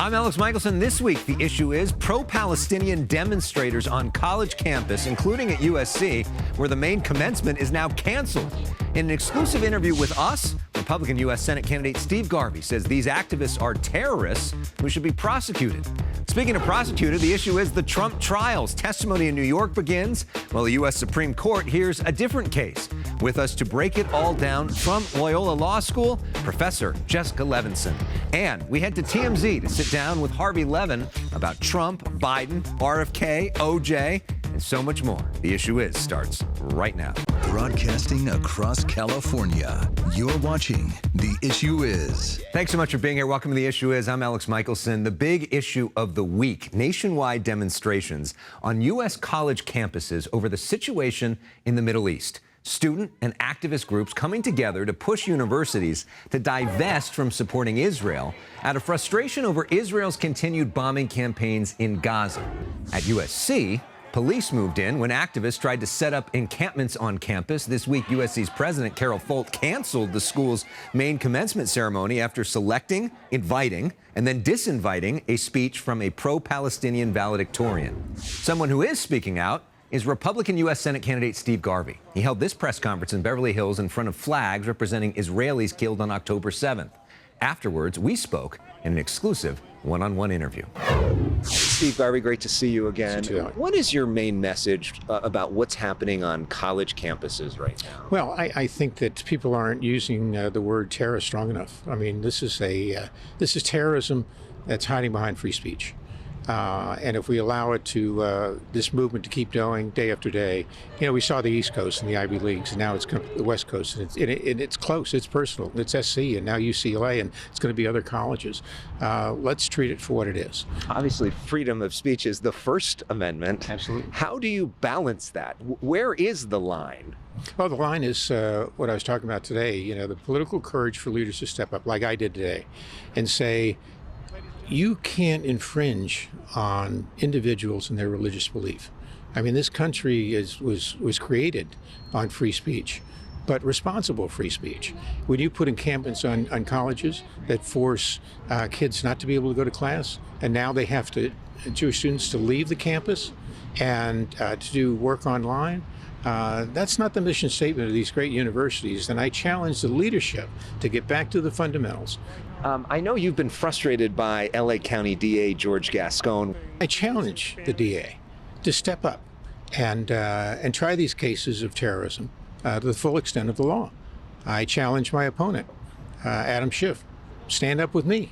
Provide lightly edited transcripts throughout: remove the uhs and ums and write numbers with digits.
I'm Elex Michaelson. This week, the issue is pro-Palestinian demonstrators on college campus, including at USC, where the main commencement is now canceled. In an exclusive interview with us, Republican U.S. Senate candidate Steve Garvey says these activists are terrorists who should be prosecuted. Speaking of prosecuted, the issue is the Trump trials. Testimony in New York begins while the U.S. Supreme Court hears a different case. With us to break it all down from Loyola Law School, Professor Jessica Levinson. And we head to TMZ to sit down with Harvey Levin about Trump, Biden, RFK, OJ, and so much more. The issue is starts right now. Broadcasting across California, you're watching The Issue Is. Thanks so much for being here. Welcome to The Issue Is. I'm Elex Michaelson. The big issue of the week, nationwide demonstrations on U.S. college campuses over the situation in the Middle East. Student and activist groups coming together to push universities to divest from supporting Israel out of frustration over Israel's continued bombing campaigns in Gaza. At USC, police moved in when activists tried to set up encampments on campus. This week, USC's president, Carol Folt, canceled the school's main commencement ceremony after selecting, inviting, and then disinviting a speech from a pro-Palestinian valedictorian. Someone who is speaking out is Republican U.S. Senate candidate Steve Garvey. He held this press conference in Beverly Hills in front of flags representing Israelis killed on October 7th. Afterwards, we spoke in an exclusive one-on-one interview. Steve Garvey, great to see you again. What is your main message about what's happening on college campuses right now? Well, I think that people aren't using the word terrorist strong enough. I mean, this is terrorism that's hiding behind free speech. And if we allow it to, this movement to keep going day after day, you know, we saw the East Coast and the Ivy Leagues, and now it's come to the West Coast, and it's close, it's personal, it's SC, and now UCLA, and it's going to be other colleges. Let's treat it for what it is. Obviously, freedom of speech is the First Amendment. Absolutely. How do you balance that? Where is the line? Well, the line is what I was talking about today, you know, the political courage for leaders to step up, like I did today, and say, you can't infringe on individuals and their religious belief. I mean, this country was created on free speech, but responsible free speech. When you put encampments on colleges that force kids not to be able to go to class, and now they have to, Jewish students to leave the campus and to do work online, that's not the mission statement of these great universities, and I challenge the leadership to get back to the fundamentals. I know you've been frustrated by LA County DA George Gascon. I challenge the DA to step up and try these cases of terrorism to the full extent of the law. I challenge my opponent, Adam Schiff, stand up with me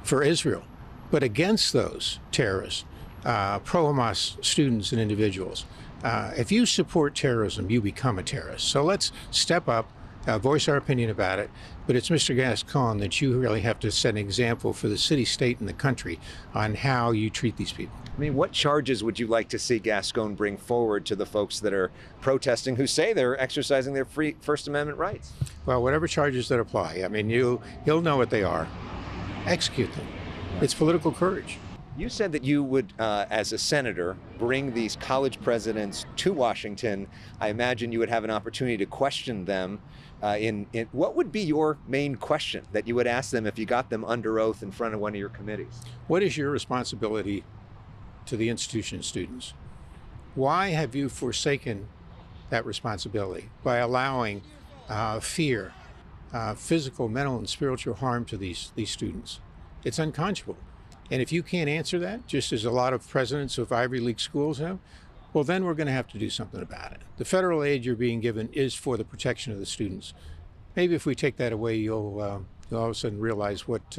for Israel, but against those terrorists, pro-Hamas students and individuals. If you support terrorism, you become a terrorist. So let's step up, voice our opinion about it. But it's Mr. Gascon that you really have to set an example for the city, state, and the country on how you treat these people. I mean, what charges would you like to see Gascon bring forward to the folks that are protesting who say they're exercising their free First Amendment rights? Well, whatever charges that apply, I mean, he'll know what they are. Execute them. It's political courage. You said that you would, as a senator, bring these college presidents to Washington. I imagine you would have an opportunity to question them. What would be your main question that you would ask them if you got them under oath in front of one of your committees? What is your responsibility to the institution and students? Why have you forsaken that responsibility by allowing fear, physical, mental, and spiritual harm to these students? It's unconscionable. And if you can't answer that, just as a lot of presidents of Ivy League schools have, well, then we're going to have to do something about it. The federal aid you're being given is for the protection of the students. Maybe if we take that away, you'll all of a sudden realize what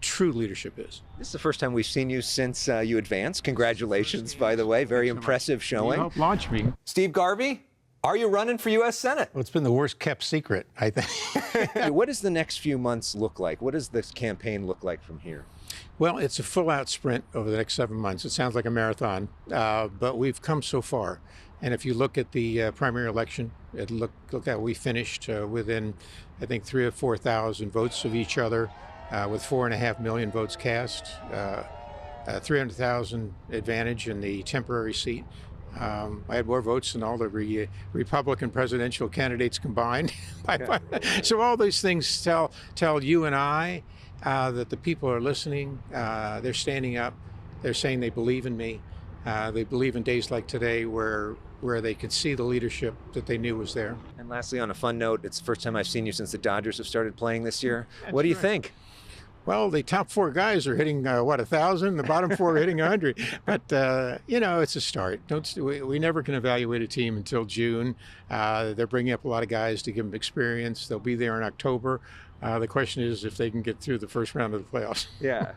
true leadership is. This is the first time we've seen you since you advanced. Congratulations, by the way. Very impressive showing. You helped launch me. Steve Garvey, are you running for U.S. Senate? Well, it's been the worst kept secret, I think. What does the next few months look like? What does this campaign look like from here? Well, it's a full-out sprint over the next 7 months. It sounds like a marathon, but we've come so far. And if you look at the primary election, look at we finished within, I think, 3,000 or 4,000 votes of each other, with 4.5 million votes cast, 300,000 advantage in the temporary seat. I had more votes than all the Republican presidential candidates combined. So all these things tell you and I that the people are listening. They're standing up. They're saying they believe in me. They believe in days like today where they could see the leadership that they knew was there. And lastly, on a fun note, it's the first time I've seen you since the Dodgers have started playing this year. What do you think? Well, the top four guys are hitting, 1,000. The bottom four are hitting 100. But, it's a start. We never can evaluate a team until June. They're bringing up a lot of guys to give them experience. They'll be there in October. The question is if they can get through the first round of the playoffs. Yeah.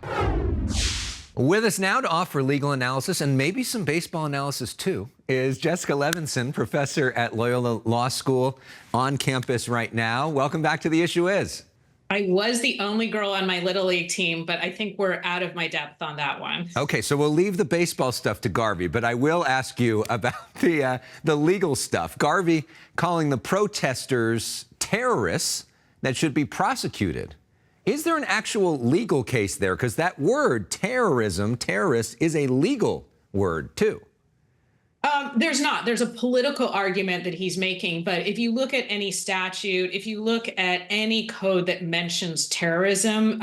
With us now to offer legal analysis and maybe some baseball analysis, too, is Jessica Levinson, professor at Loyola Law School, on campus right now. Welcome back to The Issue Is. I was the only girl on my Little League team, but I think we're out of my depth on that one. Okay, so we'll leave the baseball stuff to Garvey, but I will ask you about the legal stuff. Garvey calling the protesters terrorists that should be prosecuted. Is there an actual legal case there? Because that word, terrorism, terrorist, is a legal word, too. There's not. There's a political argument that he's making. But if you look at any statute, if you look at any code that mentions terrorism,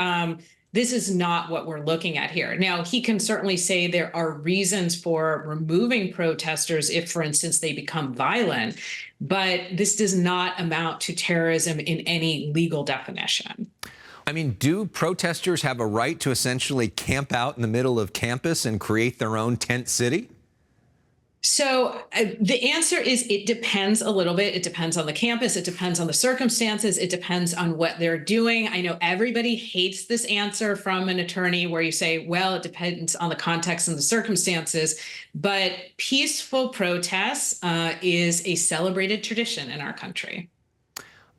this is not what we're looking at here. Now, he can certainly say there are reasons for removing protesters if, for instance, they become violent. But this does not amount to terrorism in any legal definition. I mean, do protesters have a right to essentially camp out in the middle of campus and create their own tent city? So the answer is it depends a little bit. It depends on the campus. It depends on the circumstances. It depends on what they're doing. I know everybody hates this answer from an attorney where you say, well, it depends on the context and the circumstances. But peaceful protests is a celebrated tradition in our country.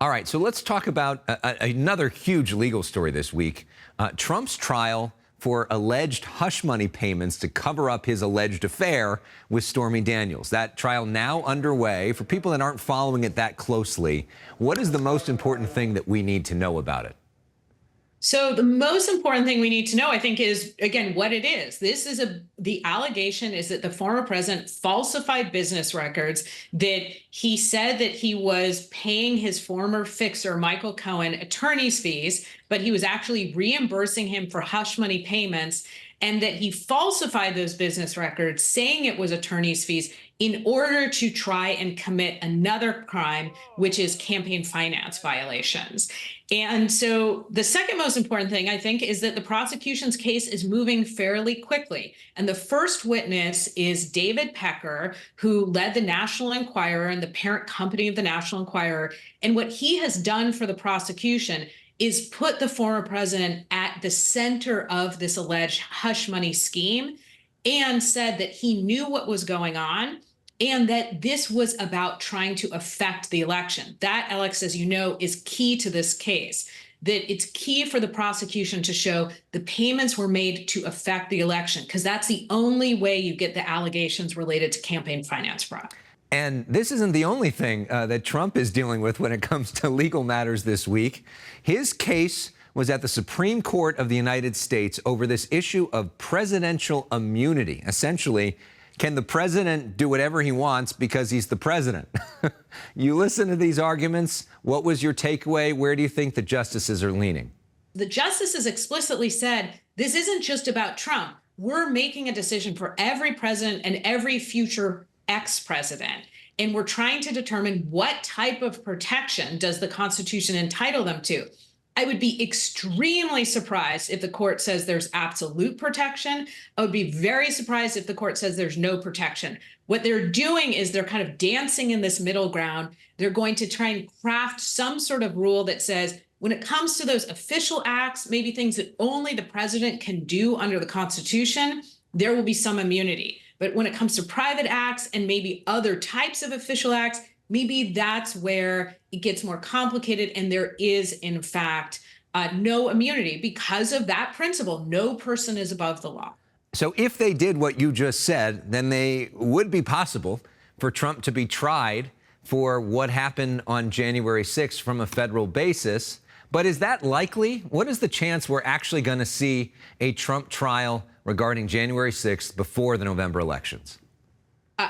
All right, so let's talk about another huge legal story this week. Trump's trial for alleged hush money payments to cover up his alleged affair with Stormy Daniels. That trial now underway. For people that aren't following it that closely, what is the most important thing that we need to know about it? So the most important thing we need to know, I think, is, again, what it is. The allegation is that the former president falsified business records, that he said that he was paying his former fixer, Michael Cohen, attorney's fees, but he was actually reimbursing him for hush money payments, and that he falsified those business records, saying it was attorney's fees, in order to try and commit another crime, which is campaign finance violations. And so the second most important thing, I think, is that the prosecution's case is moving fairly quickly. And the first witness is David Pecker, who led the National Enquirer and the parent company of the National Enquirer. And what he has done for the prosecution is put the former president at the center of this alleged hush money scheme, and said that he knew what was going on and that this was about trying to affect the election. That, Elex, as you know, is key to this case, that it's key for the prosecution to show the payments were made to affect the election, because that's the only way you get the allegations related to campaign finance fraud. And this isn't the only thing that Trump is dealing with when it comes to legal matters this week. His case was at the Supreme Court of the United States over this issue of presidential immunity. Essentially, can the president do whatever he wants because he's the president? You listen to these arguments. What was your takeaway? Where do you think the justices are leaning? The justices explicitly said, this isn't just about Trump. We're making a decision for every president and every future ex-president. And we're trying to determine what type of protection does the Constitution entitle them to. I would be extremely surprised if the court says there's absolute protection. I would be very surprised if the court says there's no protection. What they're doing is they're kind of dancing in this middle ground. They're going to try and craft some sort of rule that says, when it comes to those official acts, maybe things that only the president can do under the Constitution, there will be some immunity. But when it comes to private acts and maybe other types of official acts, maybe that's where it gets more complicated, and there is, in fact, no immunity because of that principle. No person is above the law. So if they did what you just said, then they would be possible for Trump to be tried for what happened on January 6th from a federal basis. But is that likely? What is the chance we're actually going to see a Trump trial regarding January 6th before the November elections?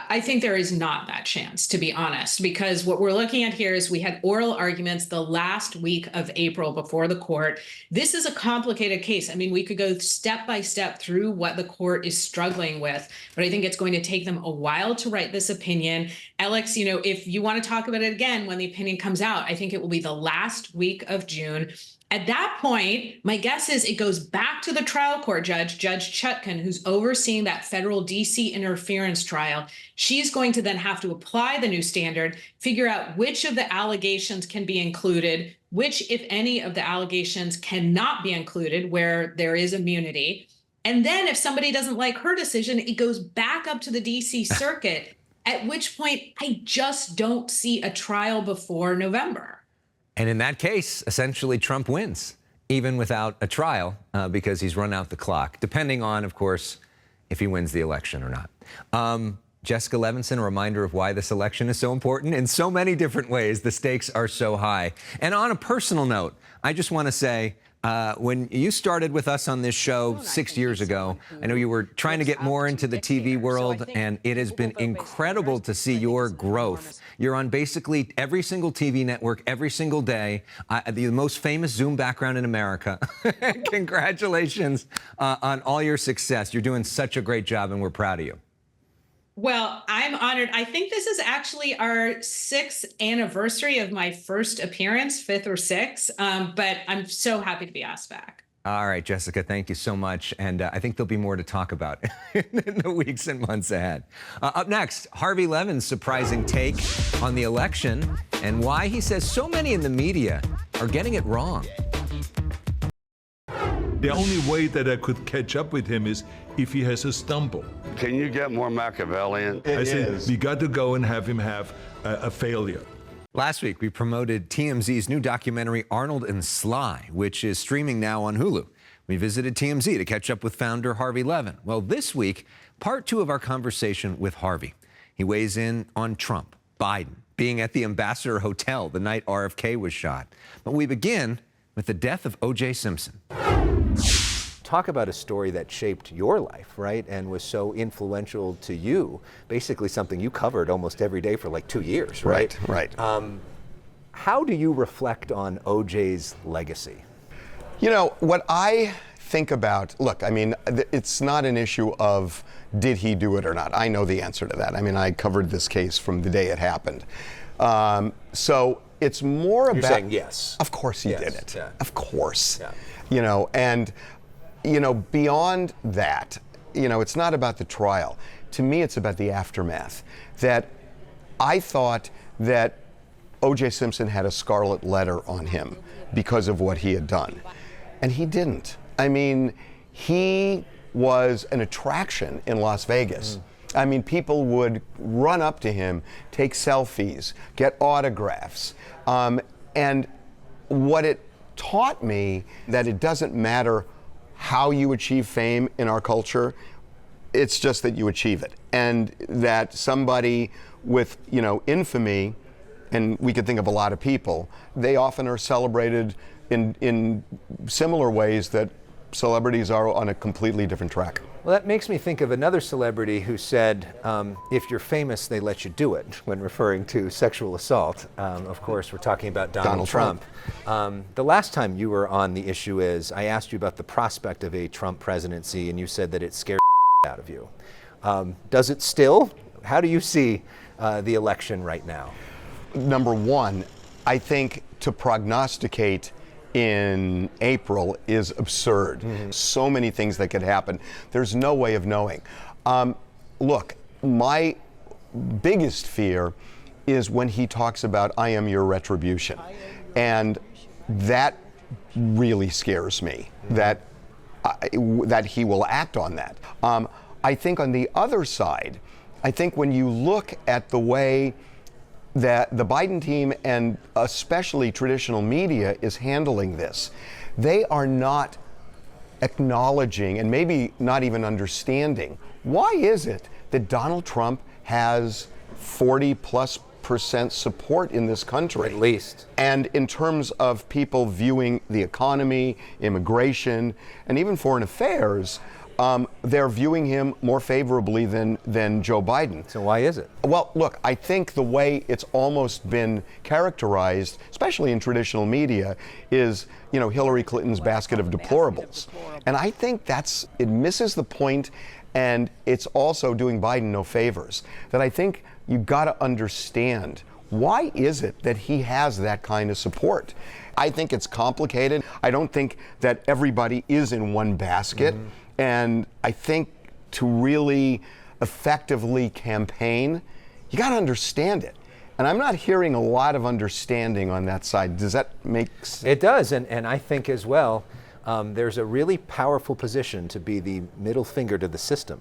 I think there is not that chance, to be honest, because what we're looking at here is we had oral arguments the last week of April before the court. This is a complicated case. I mean, we could go step by step through what the court is struggling with, but I think it's going to take them a while to write this opinion. Elex, if you want to talk about it again when the opinion comes out, I think it will be the last week of June. At that point, my guess is it goes back to the trial court judge, Judge Chutkan, who's overseeing that federal DC interference trial. She's going to then have to apply the new standard, figure out which of the allegations can be included, which, if any, of the allegations cannot be included where there is immunity. And then if somebody doesn't like her decision, it goes back up to the DC circuit, at which point I just don't see a trial before November. And in that case, essentially Trump wins, even without a trial, because he's run out the clock, depending on, of course, if he wins the election or not. Jessica Levinson, a reminder of why this election is so important in so many different ways. The stakes are so high. And on a personal note, I just want to say, when you started with us on this show 6 years ago, I know you were trying to get more into the TV world, and it has been incredible to see your growth. You're on basically every single TV network every single day, the most famous Zoom background in America. Congratulations on all your success. You're doing such a great job, and we're proud of you. Well, I'm honored. I think this is actually our 6th anniversary of my first appearance, 5th or 6th, but I'm so happy to be asked back. All right, Jessica, thank you so much. And I think there'll be more to talk about in the weeks and months ahead. Up next, Harvey Levin's surprising take on the election and why he says so many in the media are getting it wrong. The only way that I could catch up with him is if he has a stumble. Can you get more Machiavellian? I said, we got to go and have him have a failure. Last week, we promoted TMZ's new documentary, Arnold and Sly, which is streaming now on Hulu. We visited TMZ to catch up with founder Harvey Levin. Well, this week, part 2 of our conversation with Harvey. He weighs in on Trump, Biden, being at the Ambassador Hotel the night RFK was shot. But we begin with the death of O.J. Simpson. Talk about a story that shaped your life, right, and was so influential to you, basically something you covered almost every day for like 2 years, right? Right. How do you reflect on O.J.'s legacy? You know, what I think about, look, I mean, it's not an issue of did he do it or not. I know the answer to that. I mean, I covered this case from the day it happened. So it's more about... You're saying yes. Of course he did it. Yeah. Of course. Yeah. You know, and... You know, beyond that, you know, it's not about the trial. To me, it's about the aftermath. That I thought that O.J. Simpson had a scarlet letter on him because of what he had done. And he didn't. I mean, he was an attraction in Las Vegas. I mean, people would run up to him, take selfies, get autographs. And what it taught me, that it doesn't matter how you achieve fame in our culture, it's just that you achieve it. And that somebody with, you know, infamy, and we could think of a lot of people, they often are celebrated in similar ways that celebrities are on a completely different track. Well, that makes me think of another celebrity who said, if you're famous, they let you do it, when referring to sexual assault. Of course, we're talking about Donald Trump. The last time you were on The Issue Is, I asked you about the prospect of a Trump presidency, and you said that it scared out of you. Does it still? How do you see the election right now? Number one, I think to prognosticate in April is absurd. So many things that could happen. There's no way of knowing. Look, my biggest fear is when he talks about I am your retribution. And that really scares me, that he will act on that. I think on the other side, I think when you look at the way that the Biden team and especially traditional media is handling this, they are not acknowledging and maybe not even understanding why is it that Donald Trump has 40+% support in this country. At least. And in terms of people viewing the economy, immigration, and even foreign affairs, they're viewing him more favorably than Joe Biden. So why is it? Well, look, I think the way it's almost been characterized, especially in traditional media, is, Hillary Clinton's basket of deplorables. And I think it misses the point, and it's also doing Biden no favors. That I think you've got to understand, why is it that he has that kind of support? I think it's complicated. I don't think that everybody is in one basket. And I think to really effectively campaign, you got to understand it. And I'm not hearing a lot of understanding on that side. Does that make sense? It does, and I think as well, there's a really powerful position to be the middle finger to the system.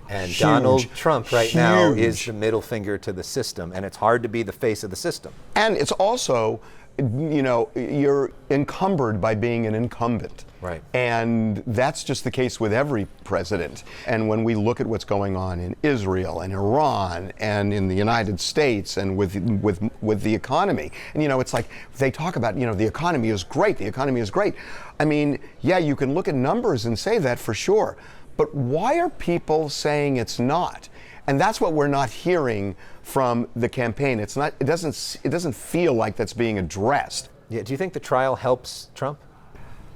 And Huge. Donald Trump right now Huge. is the middle finger to the system, and it's hard to be the face of the system. And it's also, you're encumbered by being an incumbent. Right. And that's just the case with every president. And when we look at what's going on in Israel and Iran and in the United States and with the economy, and it's like they talk about, the economy is great, the economy is great. I mean, yeah, you can look at numbers and say that for sure. But why are people saying it's not? And that's what we're not hearing from the campaign. It doesn't feel like that's being addressed. Yeah. Do you think the trial helps Trump?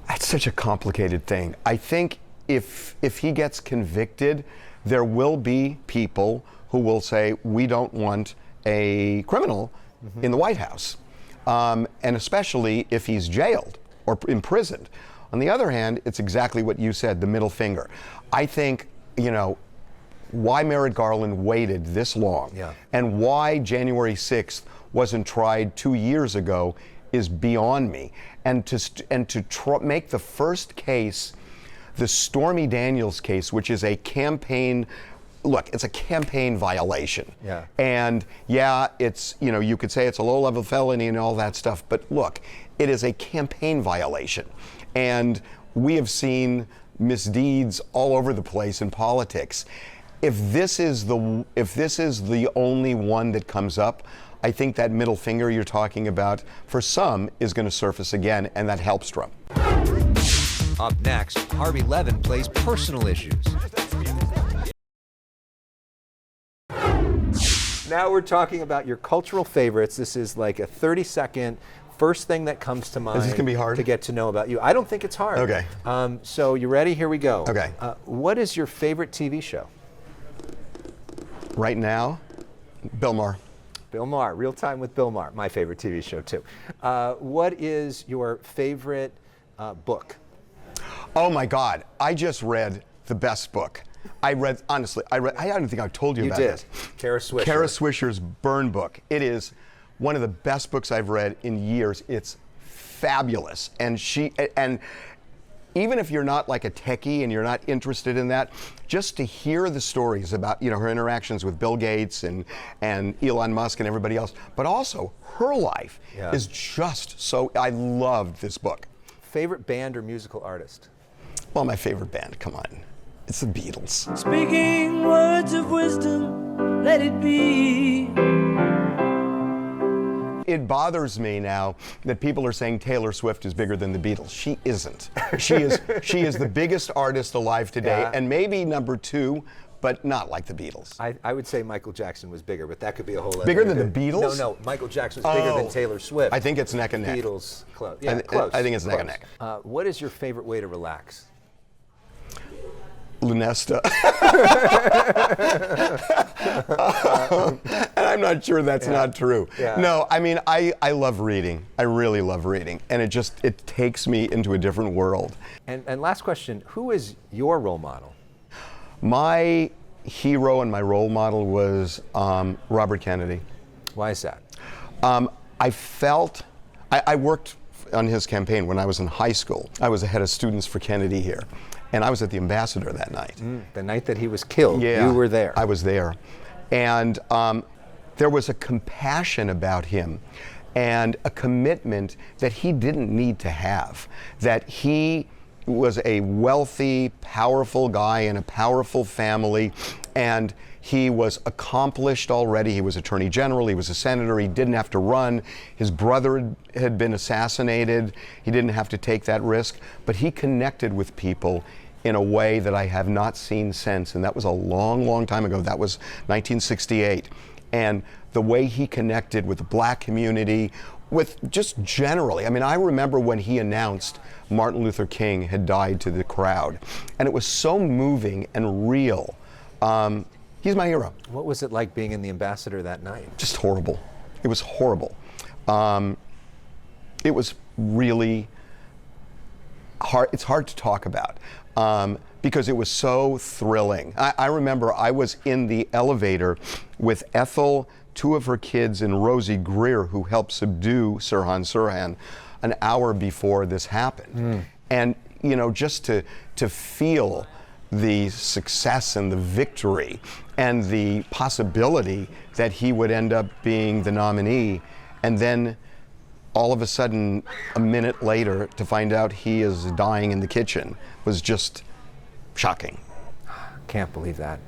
That's such a complicated thing. I think if he gets convicted, there will be people who will say, we don't want a criminal in the White House. And especially if he's jailed or imprisoned. On the other hand, it's exactly what you said, the middle finger. I think, why Merrick Garland waited this long and why January 6th wasn't tried 2 years ago is beyond me. And to make the first case, the Stormy Daniels case, which is a campaign, look, it's a campaign violation. Yeah. And yeah, it's, you could say it's a low-level felony and all that stuff, but look, it is a campaign violation. And we have seen misdeeds all over the place in politics. If this is the only one that comes up, I think that middle finger you're talking about, for some, is going to surface again, and that helps Trump. Up next, Harvey Levin plays personal issues. Now we're talking about your cultural favorites. This is like a 30-second first thing that comes to mind. Is this going to be hard? To get to know about you. I don't think it's hard. Okay. So you ready? Here we go. Okay. What is your favorite TV show? Right now, Bill Maher. Bill Maher, Real Time with Bill Maher, my favorite TV show too. What is your favorite book? Oh my God, I just read the best book. I don't think I've told you about this. Kara Swisher. Kara Swisher's Burn book. It is one of the best books I've read in years. It's fabulous. And even if you're not like a techie and you're not interested in that, just to hear the stories about her interactions with Bill Gates and Elon Musk and everybody else, but also her life is just so. I loved this book. Favorite band or musical artist? Well, my favorite band, come on, it's the Beatles. Speaking words of wisdom, let it be. It bothers me now that people are saying Taylor Swift is bigger than the Beatles. She isn't. She is the biggest artist alive today, and maybe number 2, but not like the Beatles. I would say Michael Jackson was bigger, but that could be a whole other. Bigger than the Beatles? No, Michael Jackson was bigger than Taylor Swift. I think it's neck and neck. Beatles, close. Yeah, close. I think it's close. neck and neck. What is your favorite way to relax? Lunesta. And I'm not sure that's not true. Yeah. No, I mean, I love reading. I really love reading. And it takes me into a different world. And last question, who is your role model? My hero and my role model was Robert Kennedy. Why is that? I worked on his campaign when I was in high school. I was the head of students for Kennedy here. And I was at the Ambassador that night. The night that he was killed, yeah, you were there. I was there. And there was a compassion about him and a commitment that he didn't need to have. That he was a wealthy, powerful guy in a powerful family, and he was accomplished already. He was Attorney General, he was a senator, he didn't have to run. His brother had been assassinated, he didn't have to take that risk, but he connected with people in a way that I have not seen since. And that was a long, long time ago. That was 1968. And the way he connected with the black community, with just generally, I mean, I remember when he announced Martin Luther King had died to the crowd, and it was so moving and real. He's my hero. What was it like being in the Ambassador that night? Just horrible. It was horrible. It was really hard. It's hard to talk about because it was so thrilling. I remember I was in the elevator with Ethel, two of her kids, and Rosie Greer, who helped subdue Sirhan Sirhan an hour before this happened. And, you know, just to feel the success and the victory and the possibility that he would end up being the nominee, and then all of a sudden, a minute later, to find out he is dying in the kitchen was just shocking. Can't believe that.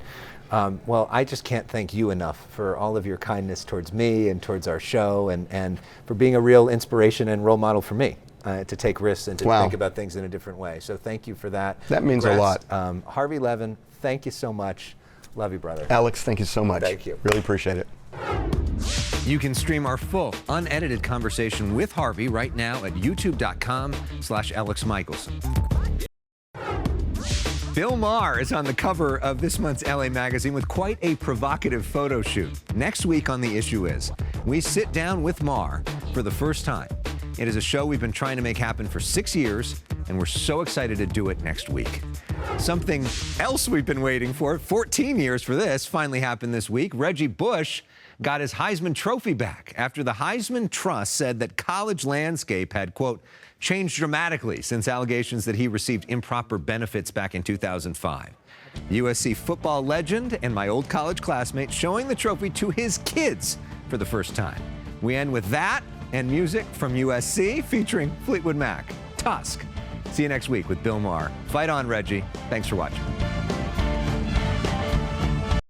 Well, I just can't thank you enough for all of your kindness towards me and towards our show, and for being a real inspiration and role model for me to take risks and to think about things in a different way. So thank you for that. That means a lot. Harvey Levin, thank you so much. Love you, brother. Alex, thank you so much. Thank you. Really appreciate it. You can stream our full, unedited conversation with Harvey right now at youtube.com/Elex Michaelson. Bill Maher is on the cover of this month's LA Magazine with quite a provocative photo shoot. Next week on The Issue Is, we sit down with Maher for the first time. It is a show we've been trying to make happen for 6 years, and we're so excited to do it next week. Something else we've been waiting for, 14 years for this, finally happened this week. Reggie Bush got his Heisman Trophy back after the Heisman Trust said that college landscape had, quote, changed dramatically since allegations that he received improper benefits back in 2005. USC football legend and my old college classmate showing the trophy to his kids for the first time. We end with that and music from USC featuring Fleetwood Mac, Tusk. See you next week with Bill Maher. Fight on, Reggie. Thanks for watching.